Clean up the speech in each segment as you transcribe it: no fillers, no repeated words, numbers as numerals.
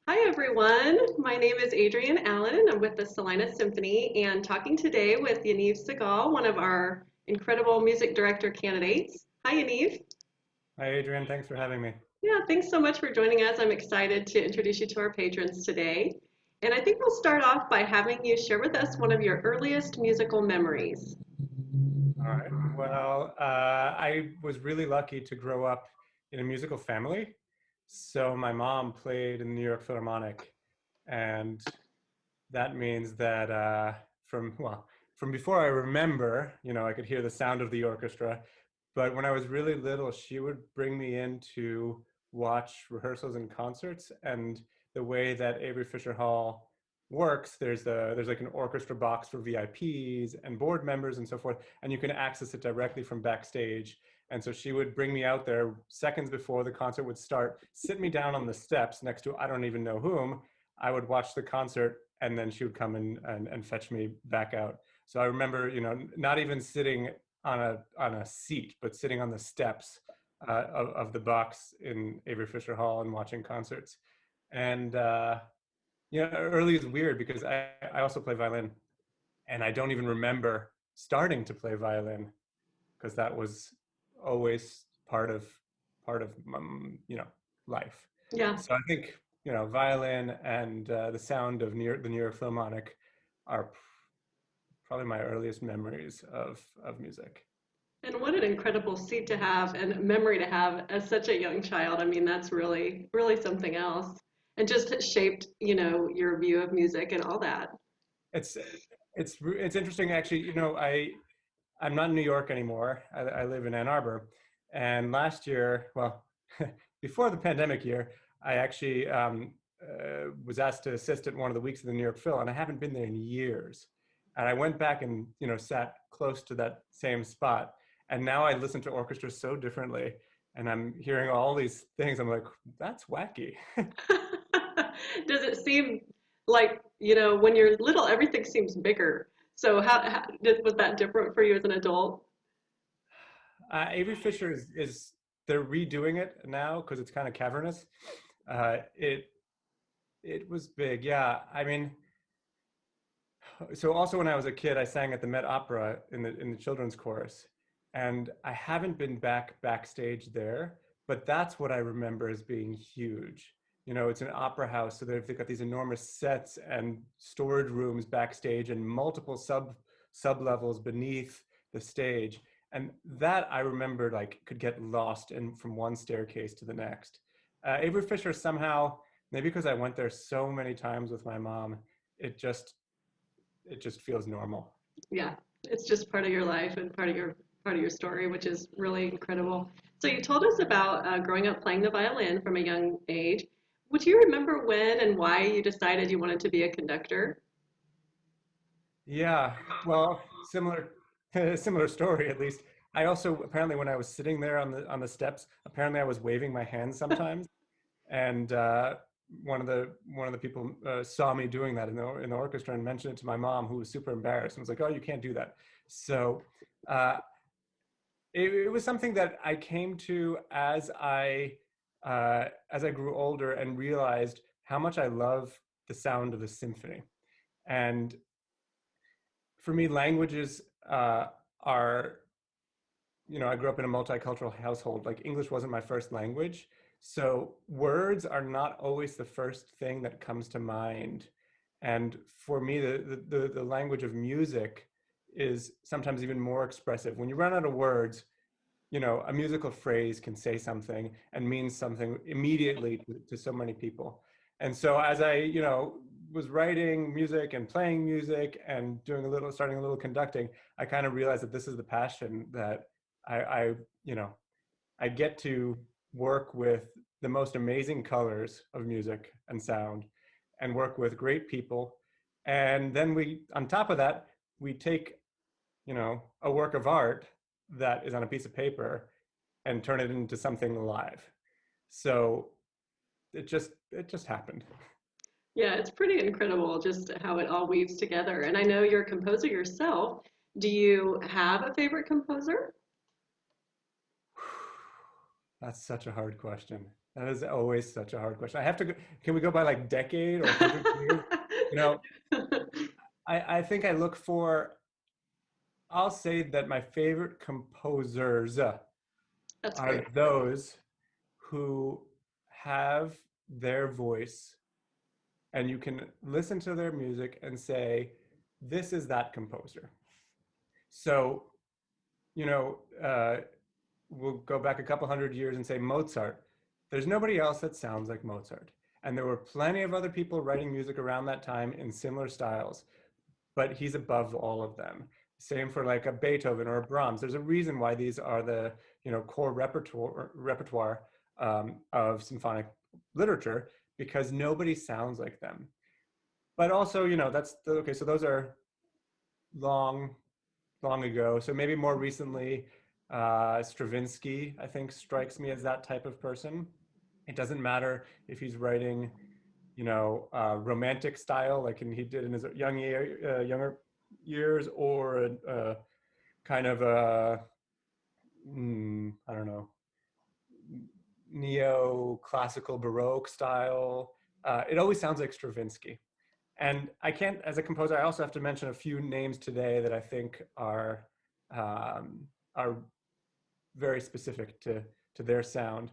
Hi everyone, my name is Adrienne Allen. I'm with the Salina Symphony and talking today with Yaniv Segal, one of our incredible music director candidates. Hi Yaniv. Hi, Adrian. Thanks for having me. Yeah, thanks so much for joining us. I'm excited to introduce you to our patrons today. And I think we'll start off by having you share with us one of your earliest musical memories. All right. Well, I was really lucky to grow up in a musical family. So my mom played in the New York Philharmonic, and that means that from before I remember, I could hear the sound of the orchestra. But when I was really little, she would bring me in to watch rehearsals and concerts. And the way that Avery Fisher Hall works, there's like an orchestra box for VIPs and board members and so forth, and you can access it directly from backstage. And so she would bring me out there seconds before the concert would start, sit me down on the steps next to I don't even know whom. I would watch the concert, and then she would come in and fetch me back out. So I remember, not even sitting on a seat, but sitting on the steps of the box in Avery Fisher Hall and watching concerts. And early is weird because I also play violin, and I don't even remember starting to play violin because that was always part of life. Yeah. So I think violin and the sound of the New York Philharmonic are probably my earliest memories of music. And what an incredible seat to have and memory to have as such a young child. I mean, that's really, really something else. And just shaped, your view of music and all that. It's it's interesting actually. I'm not in New York anymore. I live in Ann Arbor, and last year, well, before the pandemic year, I actually was asked to assist at one of the weeks of the New York Phil, and I haven't been there in years. And I went back and sat close to that same spot, and now I listen to orchestras so differently, and I'm hearing all these things. I'm like, that's wacky. Does it seem like, when you're little, everything seems bigger. So was that different for you as an adult? Avery Fisher is they're redoing it now because it's kind of cavernous. It was big, yeah. I mean, so also when I was a kid, I sang at the Met Opera in the children's chorus, and I haven't been backstage there, but that's what I remember as being huge. It's an opera house, so they've got these enormous sets and storage rooms backstage and multiple sub levels beneath the stage, and that I remember like could get lost in from one staircase to the next. Avery Fisher somehow, maybe because I went there so many times with my mom, it just it just feels normal. Yeah, it's just part of your life and part of your story, which is really incredible. So you told us about growing up playing the violin from a young age. Would you remember when and why you decided you wanted to be a conductor? Yeah, well, similar similar story at least. I also apparently when I was sitting there on the steps, apparently I was waving my hands sometimes, and one of the people saw me doing that in the orchestra and mentioned it to my mom, who was super embarrassed and was like, "Oh, you can't do that." So uh, it was something that I came to as I grew older and realized how much I love the sound of a symphony. And for me, languages are, I grew up in a multicultural household. Like English wasn't my first language. So words are not always the first thing that comes to mind. And for me, the language of music is sometimes even more expressive. When you run out of words, a musical phrase can say something and mean something immediately to so many people. And so as I, was writing music and playing music and starting a little conducting, I kind of realized that this is the passion that I you know, I get to work with the most amazing colors of music and sound and work with great people. And then on top of that, we take, a work of art that is on a piece of paper and turn it into something alive. So it just happened. Yeah, it's pretty incredible just how it all weaves together. And I know you're a composer yourself. Do you have a favorite composer? That's such a hard question. That is always such a hard question. I have to go, can we go by like decade or 100 years? You know, I think I look for, I'll say that my favorite composers That's are great. those who have their voice and you can listen to their music and say, this is that composer. So, you know, we'll go back a couple hundred years and say Mozart. There's nobody else that sounds like Mozart. And there were plenty of other people writing music around that time in similar styles, but he's above all of them. Same for like a Beethoven or a Brahms. There's a reason why these are the, you know, core repertoire of symphonic literature, because nobody sounds like them. But also, you know, that's the, okay. So those are long, long ago. So maybe more recently, Stravinsky, I think, strikes me as that type of person. It doesn't matter if he's writing, you know, romantic style, like he did in his younger years, or kind of a, I don't know, neo-classical Baroque style. It always sounds like Stravinsky. And I can't, as a composer, I also have to mention a few names today that I think um, are very specific to their sound.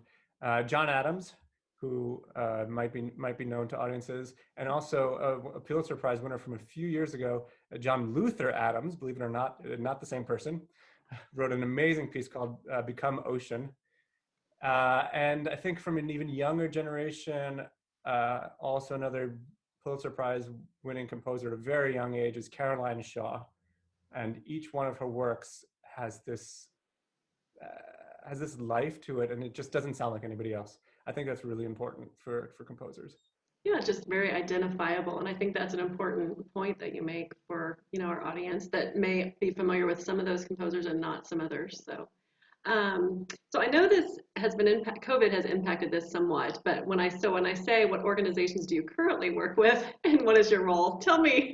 John Adams, who might be known to audiences, and also a Pulitzer Prize winner from a few years ago, John Luther Adams, believe it or not the same person, wrote an amazing piece called "Become Ocean." And I think from an even younger generation, also another Pulitzer Prize winning composer at a very young age is Caroline Shaw. And each one of her works uh, has this life to it, and it just doesn't sound like anybody else. I think that's really important for composers. Yeah, it's just very identifiable, and I think that's an important point that you make for, you know, our audience that may be familiar with some of those composers and not some others. So I know this has been COVID has impacted this somewhat, but when I say what organizations do you currently work with and what is your role, tell me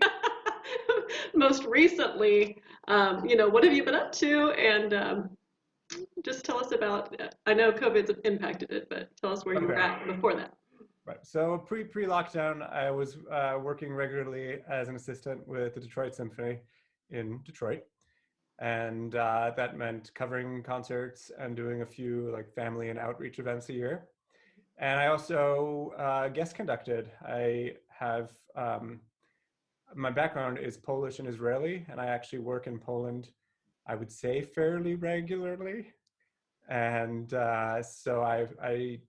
most recently, you know, what have you been up to, and just tell us about. I know COVID's impacted it, but tell us where you were Okay. at before that. Right. So pre lockdown, I was working regularly as an assistant with the Detroit Symphony in Detroit, and that meant covering concerts and doing a few like family and outreach events a year. And I also guest conducted. I have my background is Polish and Israeli, and I actually work in Poland, I would say fairly regularly. And so I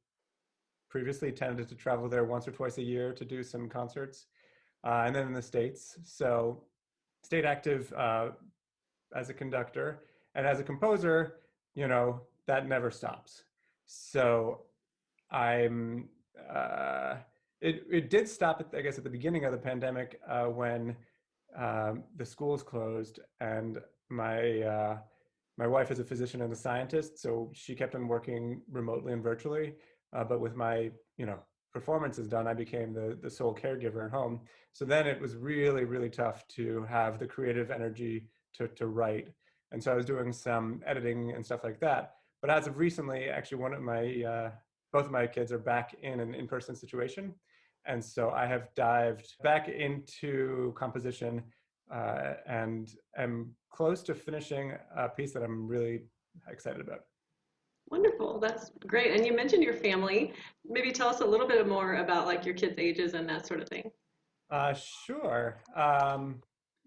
previously tended to travel there once or twice a year to do some concerts, and then in the States. So stayed active as a conductor and as a composer. You know, that never stops. So I'm. Uh, it did stop at, I guess, at the beginning of the pandemic when the schools closed, and my wife is a physician and a scientist, so she kept on working remotely and virtually. But with my, you know, performances done, I became the sole caregiver at home. So then it was really, really tough to have the creative energy to write. And so I was doing some editing and stuff like that. But as of recently, actually, both of my kids are back in an in-person situation. And so I have dived back into composition and am close to finishing a piece that I'm really excited about. Wonderful, that's great. And you mentioned your family. Maybe tell us a little bit more about like your kids' ages and that sort of thing. Sure.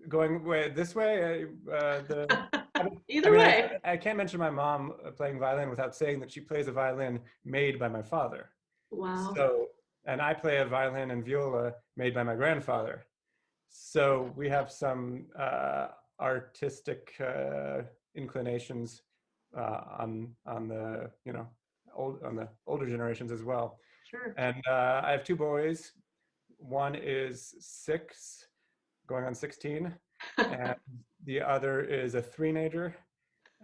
Going this way, I Either mean, way. I can't mention my mom playing violin without saying that she plays a violin made by my father. Wow. So, and I play a violin and viola made by my grandfather. So we have some artistic inclinations on the, you know, on the older generations as well. Sure. And I have two boys. One is 6, going on 16, and the other is a three-nager,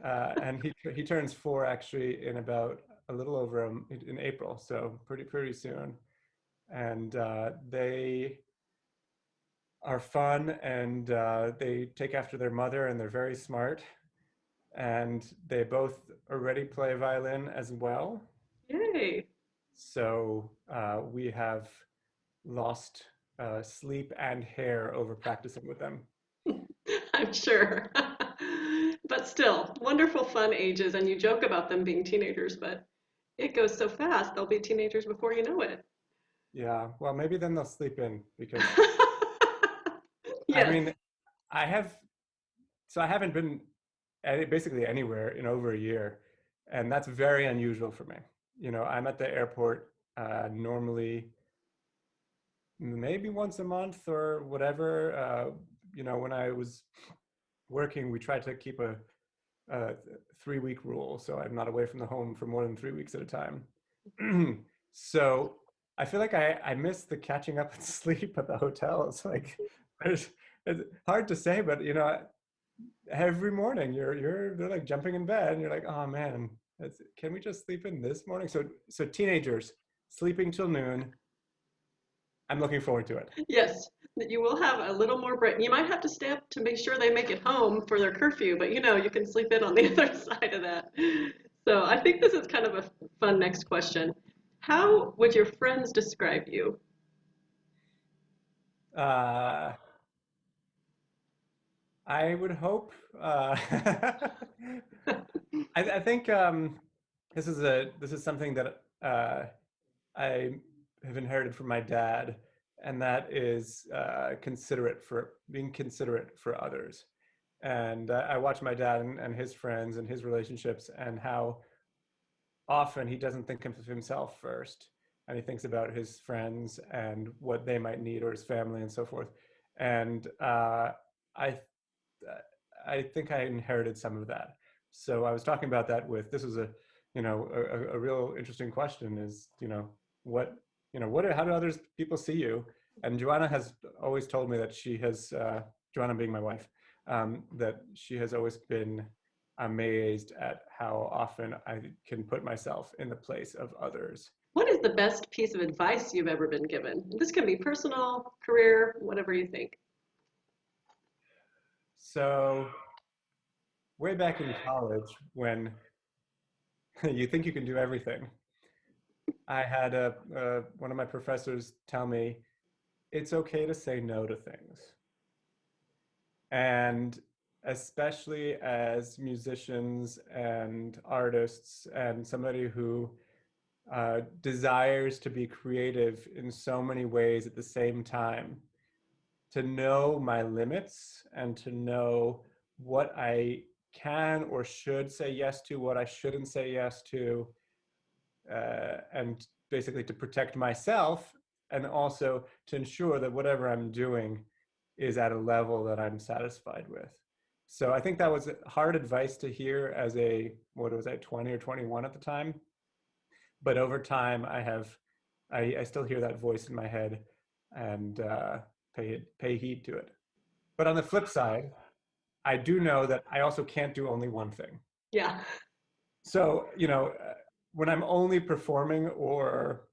and he turns 4 actually in about a little over in April, so pretty soon. And they are fun, and they take after their mother, and they're very smart, and they both already play violin as well. Yay. So we have lost sleep and hair over practicing with them. I'm sure. But still, wonderful fun ages, and you joke about them being teenagers, but it goes so fast. They'll be teenagers before you know it. Yeah, well, maybe then they'll sleep in because I Yes. mean, I have, so I haven't been basically anywhere in over a year, and that's very unusual for me. I'm at the airport normally maybe once a month or whatever. When I was working, we tried to keep a 3-week rule, so I'm not away from the home for more than 3 weeks at a time. So I feel like I miss the catching up and sleep at the hotel. It's like it's hard to say, but every morning they're like jumping in bed, and you're like, oh man, can we just sleep in this morning? So teenagers sleeping till noon. I'm looking forward to it. Yes, that you will have a little more break. You might have to stay up to make sure they make it home for their curfew, but you can sleep in on the other side of that. So I think this is kind of a fun next question. How would your friends describe you? Uh, I would hope. I think this is something that I have inherited from my dad, and that is being considerate for others. And I watch my dad and his friends and his relationships, and how often he doesn't think of himself first, and he thinks about his friends and what they might need, or his family and so forth. And I I think I inherited some of that. So I was talking about that with this was a real interesting question is what how do others people see you? And Joanna has always told me that she has Joanna being my wife, that she has always been amazed at how often I can put myself in the place of others. What is the best piece of advice you've ever been given? This can be personal, career, whatever you think. So way back in college, when you think you can do everything, I had one of my professors tell me it's okay to say no to things. And especially as musicians and artists and somebody who desires to be creative in so many ways at the same time, to know my limits and to know what I can or should say yes to, what I shouldn't say yes to, and basically to protect myself, and also to ensure that whatever I'm doing is at a level that I'm satisfied with. So I think that was hard advice to hear as what was I, 20 or 21 at the time. But over time, I still hear that voice in my head, and pay heed to it. But on the flip side, I do know that I also can't do only one thing. Yeah. So, when I'm only performing or,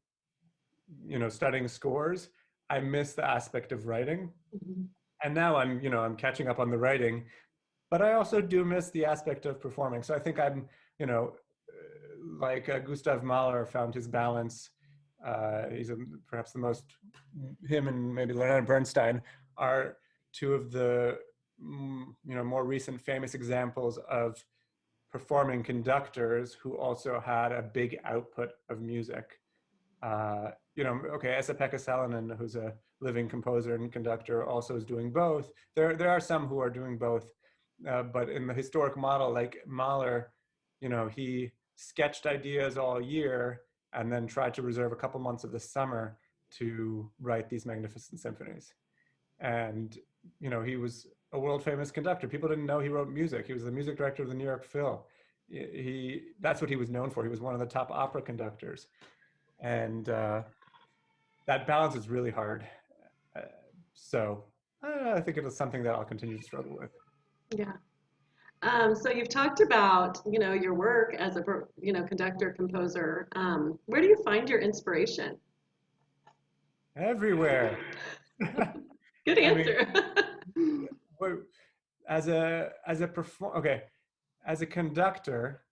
studying scores, I miss the aspect of writing. Mhm. And now I'm catching up on the writing, but I also do miss the aspect of performing. So I think I'm, like Gustav Mahler found his balance. He's perhaps the most, him and maybe Leonard Bernstein are two of the, more recent famous examples of performing conductors who also had a big output of music. Okay, Esa-Pekka Salonen, who's a living composer and conductor, also is doing both. There are some who are doing both, but in the historic model, like Mahler, he sketched ideas all year and then tried to reserve a couple months of the summer to write these magnificent symphonies. And he was a world famous conductor. People didn't know he wrote music. He was the music director of the New York Phil. That's what he was known for. He was one of the top opera conductors, and that balance is really hard. Uh, so I think it is something that I'll continue to struggle with. Yeah. So you've talked about, your work as a, conductor, composer. Where do you find your inspiration? Everywhere. Good I mean, answer. as a perform okay, as a conductor,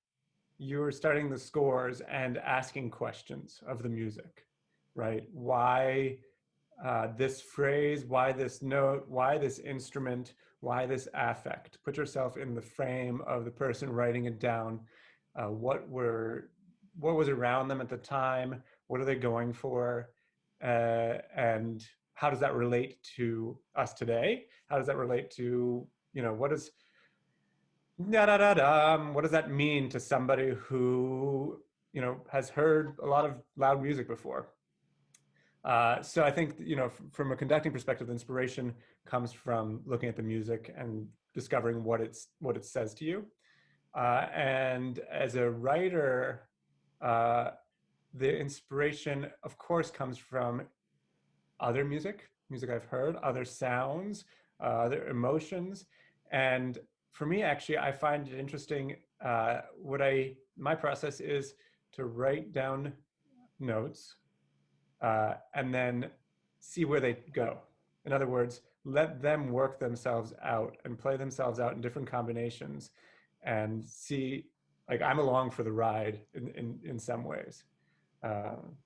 you're starting the scores and asking questions of the music, right? Why this phrase, why this note, why this instrument, why this affect? Put yourself in the frame of the person writing it down. What was around them at the time? What are they going for? And how does that relate to us today? How does that relate to, what is what does that mean to somebody who, has heard a lot of loud music before? So I think, from a conducting perspective, the inspiration comes from looking at the music and discovering what it says to you. And as a writer, uh, the inspiration, of course, comes from other music I've heard, other sounds, other emotions. And for me, actually, I find it interesting. My process is to write down notes and then see where they go. In other words, let them work themselves out and play themselves out in different combinations and see, like, I'm along for the ride in some ways. Um,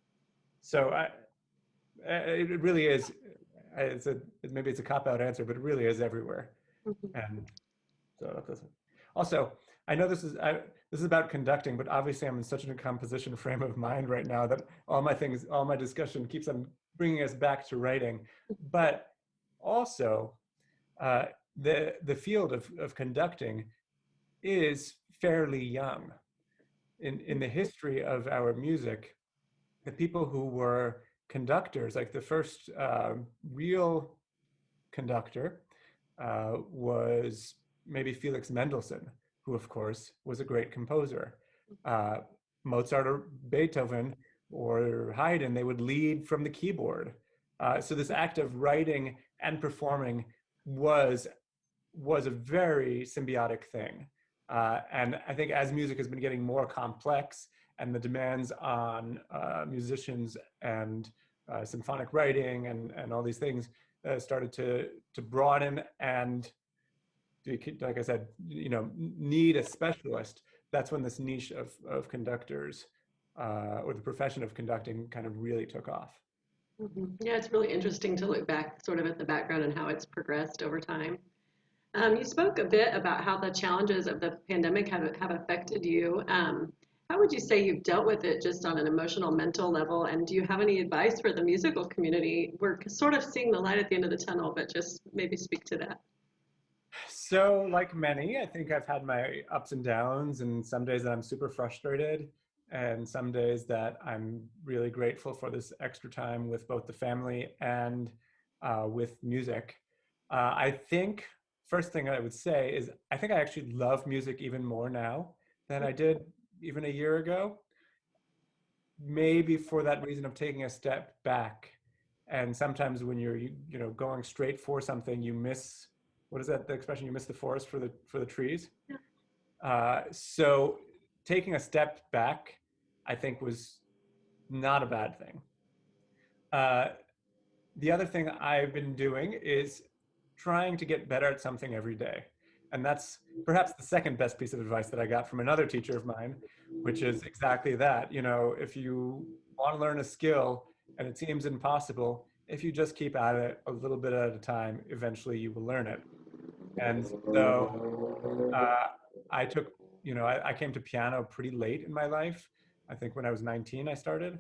so it really is, maybe it's a cop-out answer, but it really is everywhere. Mhm. And so also, I know this is about conducting, but obviously I'm in such a composition frame of mind right now that all my discussion keeps on bringing us back to writing. But also, uh, the field of conducting is fairly young. In the history of our music, the people who were conductors, like the first real conductor, was maybe Felix Mendelssohn, who of course was a great composer. Uh, Mozart or Beethoven or Haydn, they would lead from the keyboard. So this act of writing and performing was a very symbiotic thing. And I think as music has been getting more complex and the demands on musicians and symphonic writing and all these things started to broaden and, like I said, need a specialist. That's when this niche of conductors or the profession of conducting kind of really took off. Mhm. Yeah, it's really interesting to look back sort of at the background and how it's progressed over time. You spoke a bit about how the challenges of the pandemic have affected you. How would you say you've dealt with it just on an emotional, mental level? And do you have any advice for the musical community? We're sort of seeing the light at the end of the tunnel, but just maybe speak to that. So, like many, I think I've had my ups and downs, and some days that I'm super frustrated, and some days that I'm really grateful for this extra time with both the family and with music. I think first thing I would say is I think I actually love music even more now than I did even a year ago. Maybe for that reason of taking a step back. And sometimes when you're going straight for something, you miss, what is that, the expression, you miss the forest for the trees. Yeah. So taking a step back, I think, was not a bad thing. Uh, the other thing I've been doing is trying to get better at something every day. And that's perhaps the second best piece of advice that I got from another teacher of mine, which is exactly that. If you want to learn a skill and it seems impossible, if you just keep at it a little bit at a time, eventually you will learn it. And so uh, I took, I came to piano pretty late in my life. I think when I was 19, I started.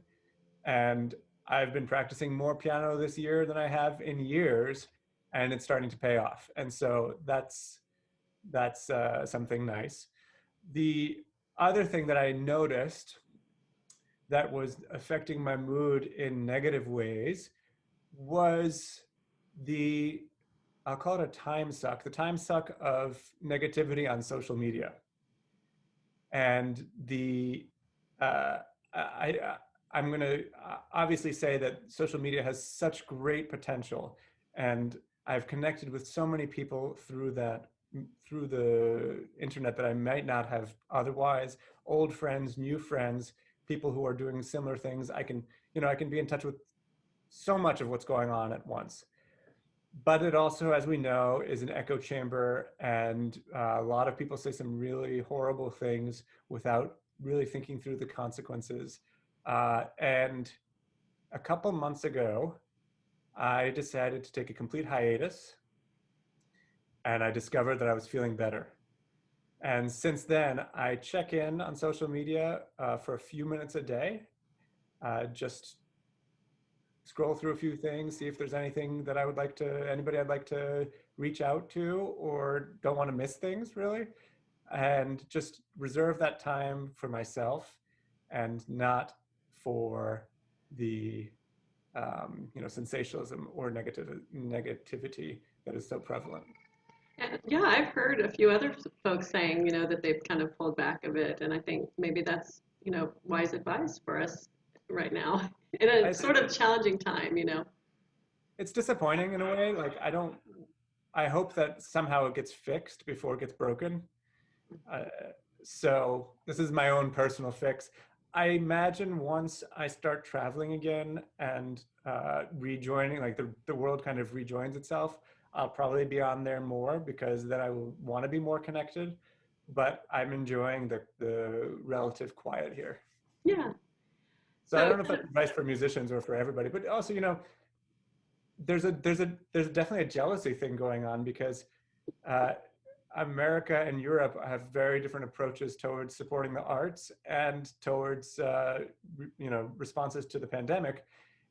And I've been practicing more piano this year than I have in years, and it's starting to pay off. And so that's something nice. The other thing that I noticed that was affecting my mood in negative ways was the, I'll call it a time suck, the time suck of negativity on social media. And the uh, I I'm going to obviously say that social media has such great potential, and I've connected with so many people through the internet that I might not have otherwise. Old friends, new friends, people who are doing similar things. I can be in touch with so much of what's going on at once. But it also, as we know, is an echo chamber, and a lot of people say some really horrible things without really thinking through the consequences. And a couple months ago, I decided to take a complete hiatus, and I discovered that I was feeling better. And since then, I check in on social media for a few minutes a day, just scroll through a few things, see if there's anything that anybody I'd like to reach out to, or don't want to miss things really, and just reserve that time for myself and not for the sensationalism or negativity that is so prevalent. And yeah, I've heard a few other folks saying, that they've kind of pulled back a bit, and I think maybe that's, wise advice for us right now in a It's, sort of challenging time. it's disappointing in a way. Like I hope that somehow it gets fixed before it gets broken. Uh, so this is my own personal fix. I imagine once I start traveling again and rejoining, like the world kind of rejoins itself, I'll probably be on there more because then I will want to be more connected. But I'm enjoying the relative quiet here. Yeah. So I So don't know if that's advice for musicians or for everybody, but also, there's definitely a jealousy thing going on because uh, America and Europe have very different approaches towards supporting the arts and towards responses to the pandemic.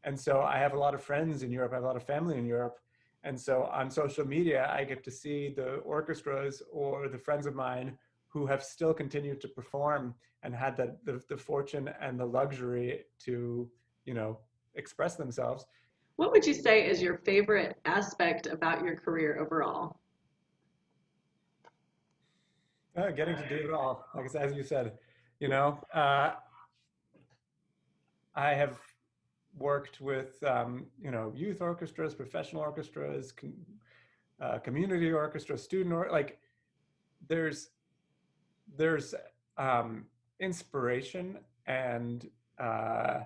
And so I have a lot of friends in Europe, I have a lot of family in Europe. And so on social media, I get to see the orchestras or the friends of mine who have still continued to perform and had the fortune and the luxury to, express themselves. what would you say is your favorite aspect about your career overall? Getting to do it all, like as you said, you know, uh, I have worked with youth orchestras, professional orchestras, community orchestras, like there's there's um, inspiration and uh,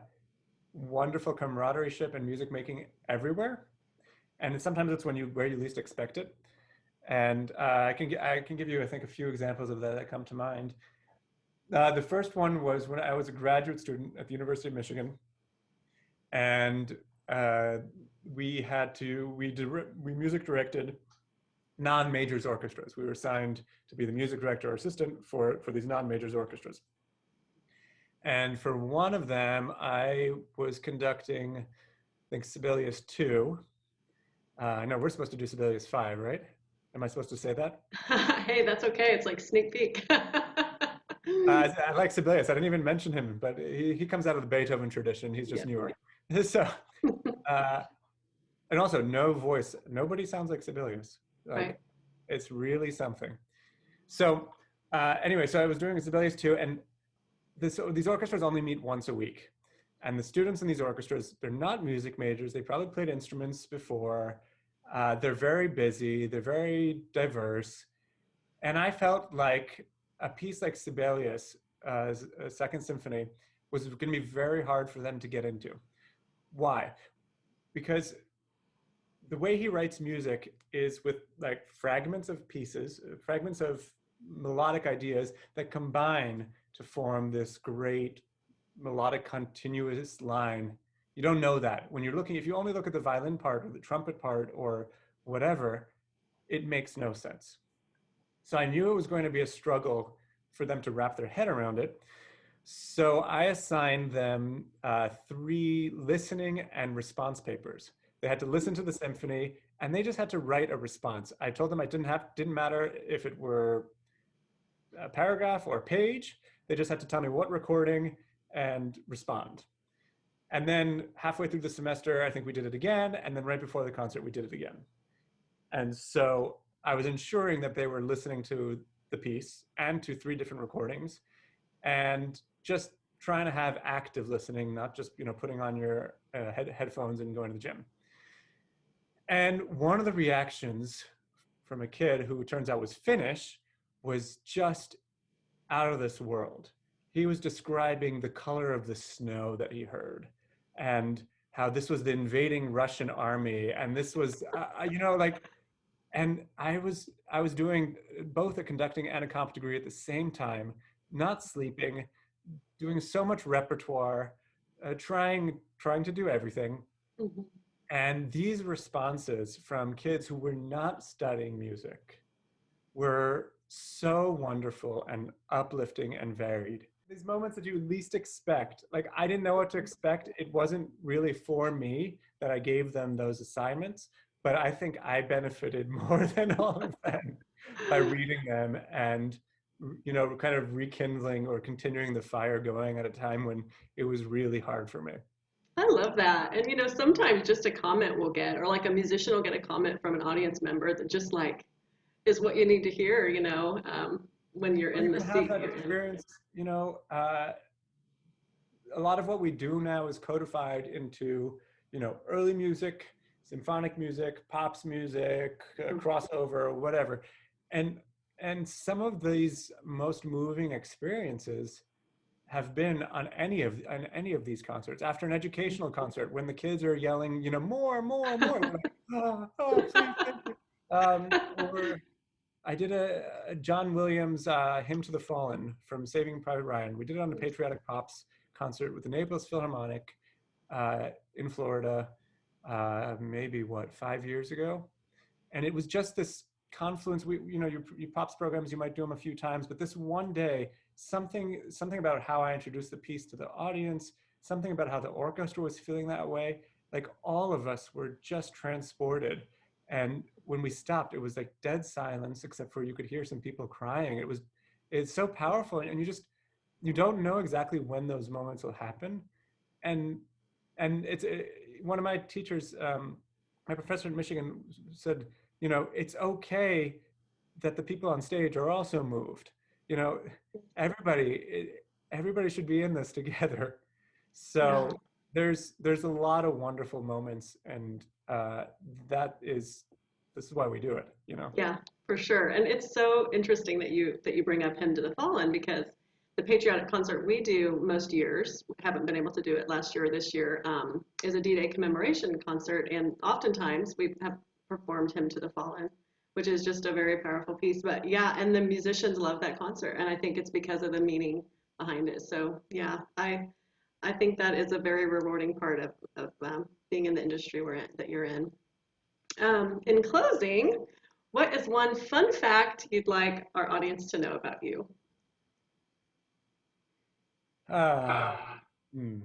wonderful camaraderie and music making everywhere, and sometimes it's where you least expect it. And I can give you, I think, a few examples of that come to mind. The first one was when I was a graduate student at the University of Michigan, and uh, we music directed non-majors orchestras. We were assigned to be the music director or assistant for these non-majors orchestras. And for one of them, I was conducting, I think, Sibelius 2. I know we're supposed to do Sibelius 5, right? Am I supposed to say that? Hey, that's okay. It's like sneak peek. I like Sibelius. I didn't even mention him, but he comes out of the Beethoven tradition. He's just Yeah, newer. So, uh, and also no voice. Nobody sounds like Sibelius. Like right. it's really something. So anyway, so I was doing Sibelius 2, and these orchestras only meet once a week. And the students in these orchestras, they're not music majors. They probably played instruments before. They're very busy. They're very diverse. And I felt like a piece like Sibelius, a Second Symphony, was going to be very hard for them to get into. Why? Because the way he writes music is with like fragments of pieces, fragments of melodic ideas that combine to form this great melodic continuous line. You don't know that when you're looking. If you only look at the violin part or the trumpet part or whatever, it makes no sense. So I knew it was going to be a struggle for them to wrap their head around it. So I assigned them 3 listening and response papers. They had to listen to the symphony and they just had to write a response. I told them didn't matter if it were a paragraph or a page. They just had to tell me what recording and respond. And then halfway through the semester, I think we did it again. And then right before the concert, we did it again. And so I was ensuring that they were listening to the piece and to 3 different recordings and just trying to have active listening, not just putting on your headphones and going to the gym. And one of the reactions from a kid who turns out was Finnish was just out of this world. He was describing the color of the snow that he heard and how this was the invading Russian army. And this was, and I was doing both a conducting and a comp degree at the same time, not sleeping, doing so much repertoire, trying to do everything. Mhm. And these responses from kids who were not studying music were so wonderful and uplifting and varied. These moments that you least expect, like I didn't know what to expect. It wasn't really for me that I gave them those assignments, but I think I benefited more than all of them by reading them and kind of rekindling or continuing the fire going at a time when it was really hard for me. I love that. And sometimes just a comment we'll get, or like a musician will get a comment from an audience member that just like is what you need to hear, when you're Or in you the can have seat that you're in. experience, a lot of what we do now is codified into, early music, symphonic music, pops music, crossover, whatever. And and some of these most moving experiences have been on any of these concerts. After an educational concert, when the kids are yelling, more, more, more, you're like, oh, please, thank you. Or I did a John Williams Hymn to the Fallen from Saving Private Ryan. We did it on the Patriotic Pops concert with the Naples Philharmonic in Florida, maybe 5 years ago. And it was just this confluence. Your Pops programs, you might do them a few times, but this one day, something about how I introduced the piece to the audience, something about how the orchestra was feeling that way, like all of us were just transported. And when we stopped, it was like dead silence, except for you could hear some people crying. It's so powerful, and you don't know exactly when those moments will happen. And one of my teachers, my professor at Michigan, said, it's okay that the people on stage are also moved. You know, everybody everybody should be in this together. Yeah. So there's a lot of wonderful moments, and that is this is why we do it. Yeah, for sure. And it's so interesting that you bring up Hymn to the Fallen because the patriotic concert we do most years, haven't been able to do it last year or this year, is a D-Day commemoration concert, and oftentimes we have performed Hymn to the Fallen, which is just a very powerful piece. But yeah, and the musicians love that concert, and I think it's because of the meaning behind it. So yeah, I think that is a very rewarding part of being in the industry that you're in. In closing, what is one fun fact you'd like our audience to know about you? uh, hmm.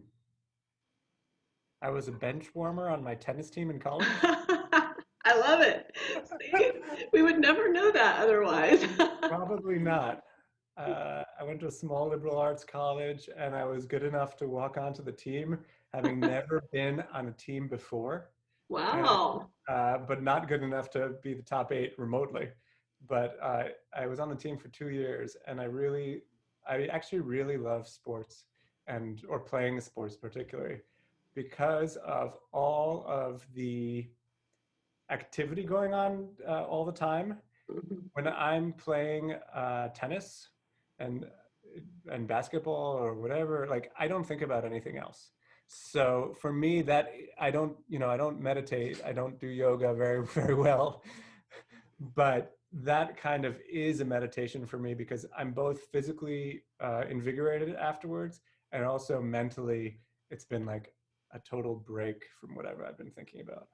I was a bench warmer on my tennis team in college. I love it. See, we would never know that otherwise. Probably not. I went to a small liberal arts college, and I was good enough to walk onto the team, having never been on a team before, and Wow. but not good enough to be the top 8 remotely. But I was on the team for 2 years, and I actually really love sports or playing sports particularly because of all of the activity going on all the time. Mhm. When I'm playing tennis and basketball or whatever, like I don't think about anything else. So for me, that I don't meditate, I don't do yoga very very well, but that kind of is a meditation for me because I'm both physically invigorated afterwards, and also mentally, it's been like a total break from whatever I've been thinking about.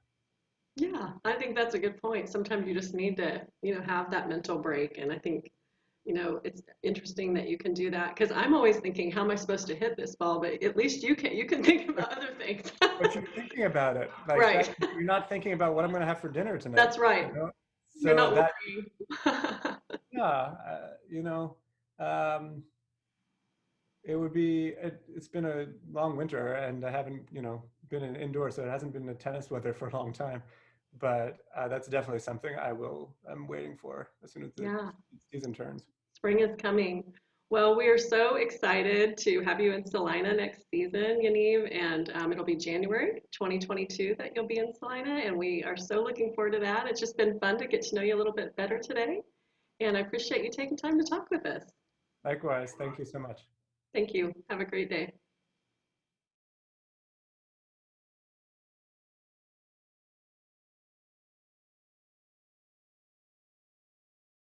Yeah, I think that's a good point. Sometimes you just need to, have that mental break. And I think, it's interesting that you can do that because I'm always thinking, how am I supposed to hit this ball? But at least you can think about other things. But you're thinking about it like Right. that. You're not thinking about what I'm going to have for dinner tonight. That's right. You're So not that, worrying. yeah, um, it's been a long winter, and I haven't, been indoors, so it hasn't been the tennis weather for a long time. But that's definitely something I'm waiting for as soon as the Yeah. season turns. Spring is coming. Well, we are so excited to have you in Salina next season, Yaniv, and it'll be January 2022 that you'll be in Salina, and we are so looking forward to that. It's just been fun to get to know you a little bit better today, and I appreciate you taking time to talk with us. Likewise, thank you so much. Thank you. Have a great day.